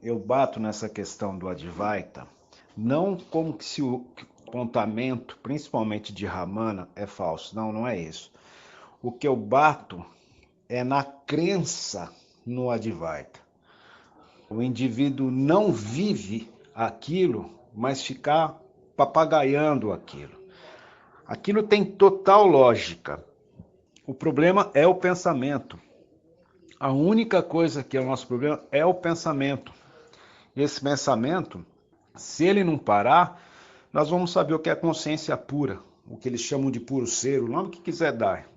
eu bato nessa questão do Advaita, não como que se o apontamento, principalmente de Ramana, é falso. Não, não é isso. O que eu bato é na crença no Advaita. O indivíduo não vive aquilo, mas ficar papagaiando aquilo. Aquilo tem total lógica. O problema é o pensamento. A única coisa que é o nosso problema é o pensamento. Esse pensamento, se ele não parar, nós vamos saber o que é consciência pura, o que eles chamam de puro ser, o nome que quiser dar.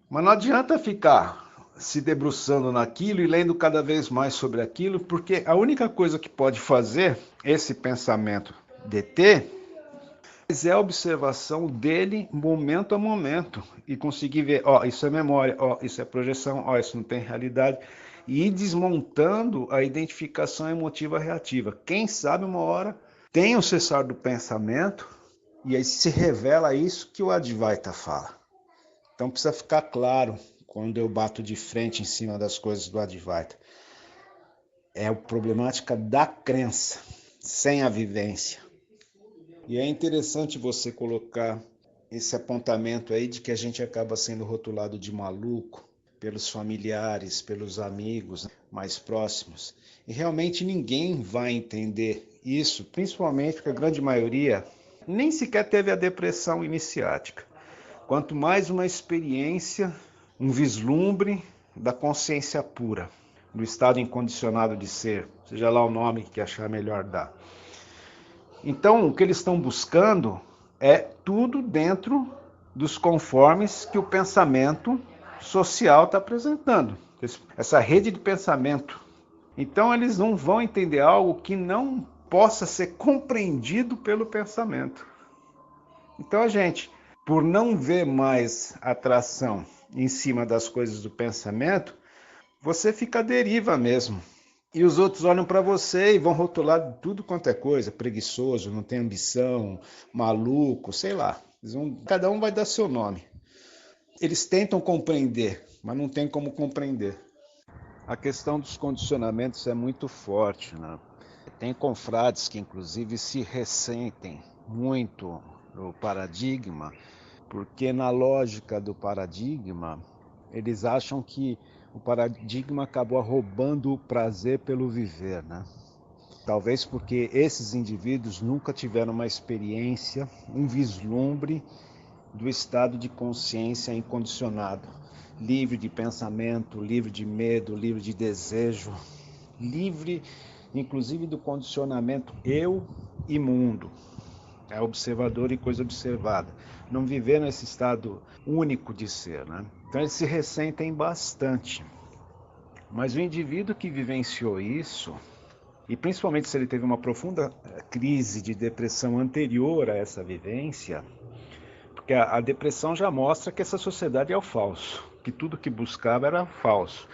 Mas não adianta ficar se debruçando naquilo e lendo cada vez mais sobre aquilo, porque a única coisa que pode fazer esse pensamento deter é a observação dele momento a momento e conseguir ver, isso é memória, isso é projeção, isso não tem realidade, e ir desmontando a identificação emotiva reativa. Quem sabe uma hora tem o cessar do pensamento e aí se revela isso que o Advaita fala. Então precisa ficar claro quando eu bato de frente em cima das coisas do Advaita. É a problemática da crença, sem a vivência. E é interessante você colocar esse apontamento aí de que a gente acaba sendo rotulado de maluco pelos familiares, pelos amigos mais próximos. E realmente ninguém vai entender isso, principalmente porque a grande maioria nem sequer teve a depressão iniciática. Quanto mais uma experiência, um vislumbre da consciência pura, do estado incondicionado de ser, seja lá o nome que achar melhor dar. Então, o que eles estão buscando é tudo dentro dos conformes que o pensamento social está apresentando. Essa rede de pensamento. Então, eles não vão entender algo que não possa ser compreendido pelo pensamento. Então, a gente, por não ver mais atração em cima das coisas do pensamento, você fica à deriva mesmo. E os outros olham para você e vão rotular de tudo quanto é coisa, preguiçoso, não tem ambição, maluco, sei lá. Cada um vai dar seu nome. Eles tentam compreender, mas não tem como compreender. A questão dos condicionamentos é muito forte, né? Tem confrades que inclusive se ressentem muito do paradigma, porque na lógica do paradigma, eles acham que o paradigma acabou roubando o prazer pelo viver, né? Talvez porque esses indivíduos nunca tiveram uma experiência, um vislumbre do estado de consciência incondicionado, livre de pensamento, livre de medo, livre de desejo, livre inclusive do condicionamento eu e mundo. É observador e coisa observada. Não viver nesse estado único de ser, né? Então eles se ressentem bastante. Mas o indivíduo que vivenciou isso, e principalmente se ele teve uma profunda crise de depressão anterior a essa vivência, porque a depressão já mostra que essa sociedade é o falso, que tudo que buscava era falso.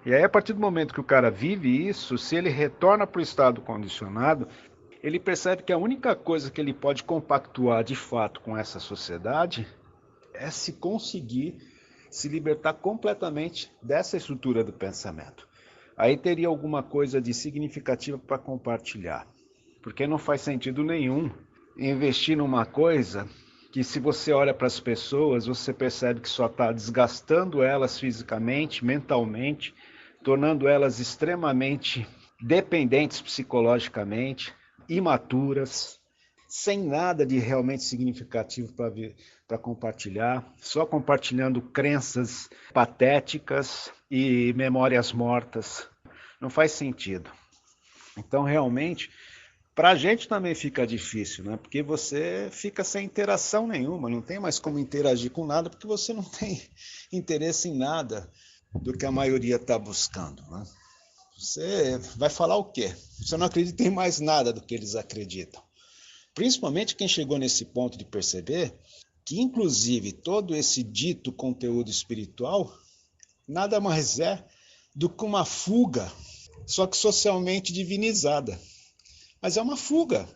E aí, a partir do momento que o cara vive isso, se ele retorna para o estado condicionado, ele percebe que a única coisa que ele pode compactuar de fato com essa sociedade é se conseguir se libertar completamente dessa estrutura do pensamento. Aí teria alguma coisa de significativa para compartilhar. Porque não faz sentido nenhum investir numa coisa que, se você olha para as pessoas, você percebe que só está desgastando elas fisicamente, mentalmente, tornando elas extremamente dependentes psicologicamente, imaturas, sem nada de realmente significativo para compartilhar, só compartilhando crenças patéticas e memórias mortas. Não faz sentido. Então, realmente, para a gente também fica difícil, né? Porque você fica sem interação nenhuma, não tem mais como interagir com nada, porque você não tem interesse em nada do que a maioria está buscando, né? Você vai falar o quê? Você não acredita em mais nada do que eles acreditam. Principalmente quem chegou nesse ponto de perceber que, inclusive, todo esse dito conteúdo espiritual nada mais é do que uma fuga, só que socialmente divinizada. Mas é uma fuga.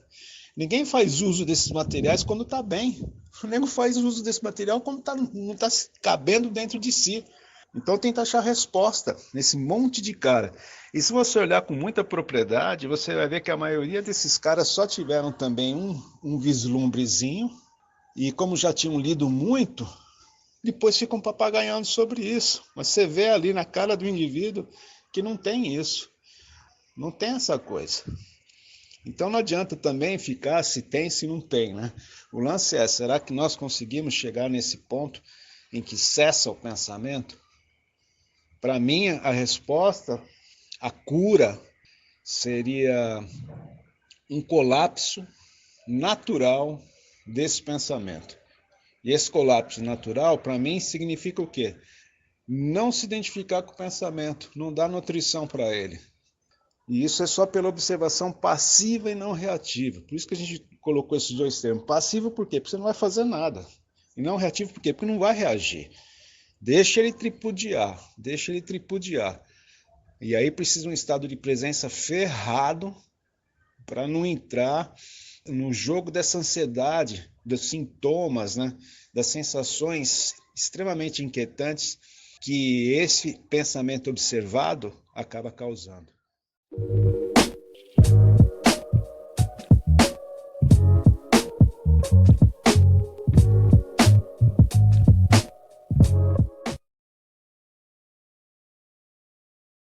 Ninguém faz uso desses materiais quando está bem. O nego faz uso desse material quando não está cabendo dentro de si. Então tenta achar resposta nesse monte de cara. E se você olhar com muita propriedade, você vai ver que a maioria desses caras só tiveram também um vislumbrezinho, e como já tinham lido muito, depois ficam papagaiando sobre isso. Mas você vê ali na cara do indivíduo que não tem isso, não tem essa coisa. Então não adianta também ficar se tem, se não tem, né? O lance é, será que nós conseguimos chegar nesse ponto em que cessa o pensamento? Para mim, a resposta, a cura, seria um colapso natural desse pensamento. E esse colapso natural, para mim, significa o quê? Não se identificar com o pensamento, não dar nutrição para ele. E isso é só pela observação passiva e não reativa. Por isso que a gente colocou esses dois termos. Passivo por quê? Porque você não vai fazer nada. E não reativo por quê? Porque não vai reagir. Deixa ele tripudiar, deixa ele tripudiar. E aí precisa um estado de presença ferrado para não entrar no jogo dessa ansiedade, dos sintomas, né? Das sensações extremamente inquietantes que esse pensamento observado acaba causando.